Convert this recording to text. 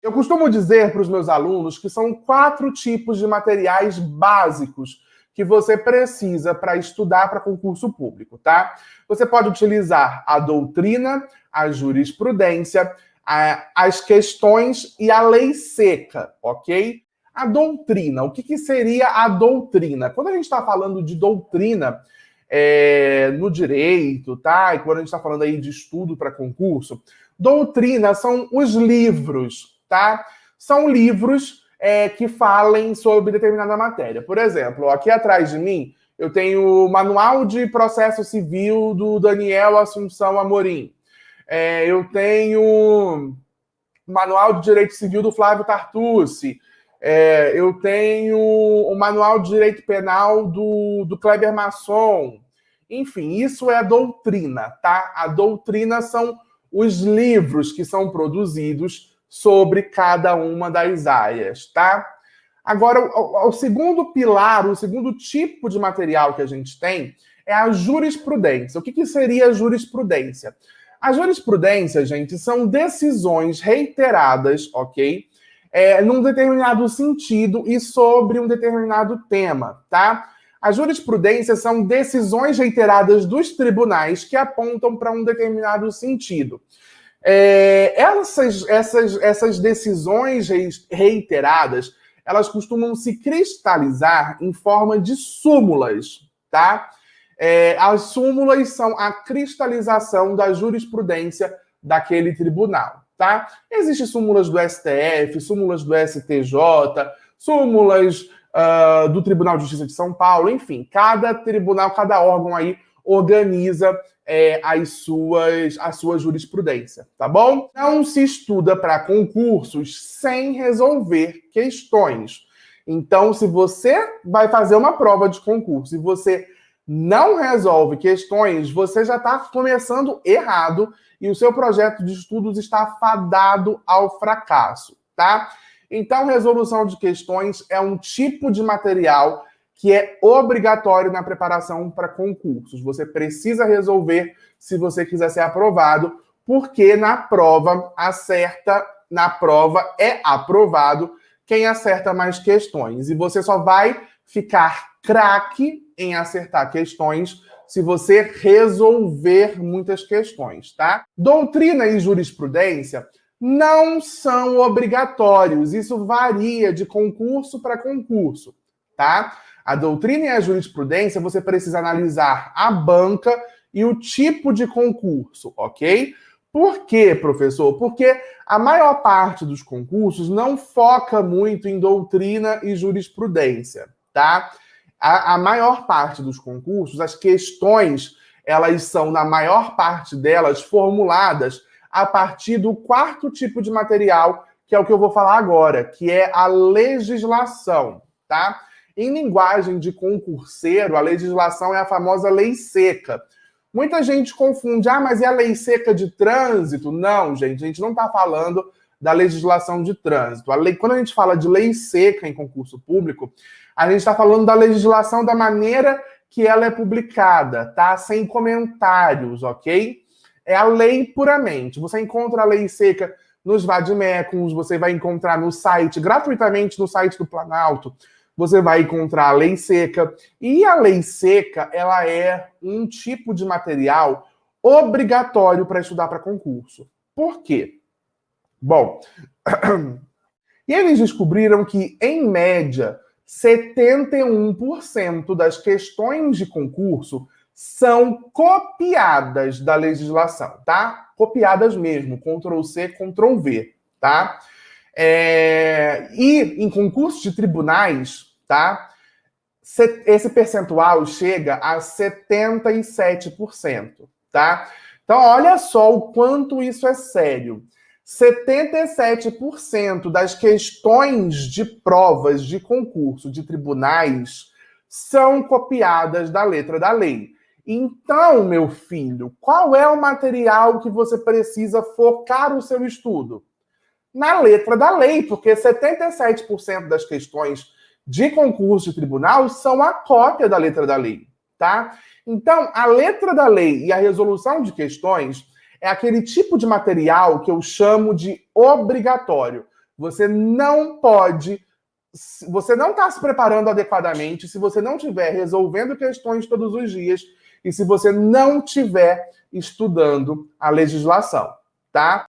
Eu costumo dizer para os meus alunos que são 4 tipos de materiais básicos que você precisa para estudar para concurso público, tá? Você pode utilizar a doutrina, a jurisprudência, as questões e a lei seca, ok? A doutrina, o que seria a doutrina? Quando a gente está falando de doutrina no direito, tá? E quando a gente está falando aí de estudo para concurso, doutrina são os livros, tá? São livros que falem sobre determinada matéria. Por exemplo, aqui atrás de mim, eu tenho o Manual de Processo Civil do Daniel Assunção Amorim. Eu tenho o Manual de Direito Civil do Flávio Tartucci. Eu tenho o Manual de Direito Penal do Kleber Masson. Enfim, isso é doutrina, tá? A doutrina são os livros que são produzidos sobre cada uma das áreas, tá? Agora, o segundo pilar, o segundo tipo de material que a gente tem é a jurisprudência. O que seria a jurisprudência? A jurisprudência, gente, são decisões reiteradas, ok? Num determinado sentido e sobre um determinado tema, tá? A jurisprudência são decisões reiteradas dos tribunais que apontam para um determinado sentido. Essas decisões reiteradas, elas costumam se cristalizar em forma de súmulas, tá? As súmulas são a cristalização da jurisprudência daquele tribunal, tá? Existem súmulas do STF, súmulas do STJ, súmulas do Tribunal de Justiça de São Paulo, enfim, cada tribunal, cada órgão aí organiza a sua jurisprudência, tá bom? Não se estuda para concursos sem resolver questões. Então, se você vai fazer uma prova de concurso e você não resolve questões, você já está começando errado e o seu projeto de estudos está fadado ao fracasso, tá? Então, resolução de questões é um tipo de material que é obrigatório na preparação para concursos. Você precisa resolver se você quiser ser aprovado, porque na prova é aprovado quem acerta mais questões. E você só vai ficar craque em acertar questões se você resolver muitas questões, tá? Doutrina e jurisprudência não são obrigatórios. Isso varia de concurso para concurso, tá? A doutrina e a jurisprudência, você precisa analisar a banca e o tipo de concurso, ok? Por quê, professor? Porque a maior parte dos concursos não foca muito em doutrina e jurisprudência, tá? A maior parte dos concursos, as questões, elas são, na maior parte delas, formuladas a partir do 4º tipo de material, que é o que eu vou falar agora, que é a legislação, tá? Em linguagem de concurseiro, a legislação é a famosa lei seca. Muita gente confunde, mas é a lei seca de trânsito? Não, gente, a gente não está falando da legislação de trânsito. Quando a gente fala de lei seca em concurso público, a gente está falando da legislação da maneira que ela é publicada, tá? Sem comentários, ok? É a lei puramente. Você encontra a lei seca nos vademecums, você vai encontrar no site, gratuitamente no site do Planalto, você vai encontrar a lei seca. E a lei seca, ela é um tipo de material obrigatório para estudar para concurso. Por quê? Bom, e eles descobriram que, em média, 71% das questões de concurso são copiadas da legislação, tá? Copiadas mesmo, Ctrl+C, Ctrl+V, tá? E em concursos de tribunais, tá? Esse percentual chega a 77%, tá? Então, olha só o quanto isso é sério. 77% das questões de provas de concurso de tribunais são copiadas da letra da lei. Então, meu filho, qual é o material que você precisa focar o seu estudo? Na letra da lei, porque 77% das questões de concurso de tribunal são a cópia da letra da lei, tá? Então, a letra da lei e a resolução de questões é aquele tipo de material que eu chamo de obrigatório. Você não pode, você não está se preparando adequadamente se você não estiver resolvendo questões todos os dias e se você não estiver estudando a legislação, tá?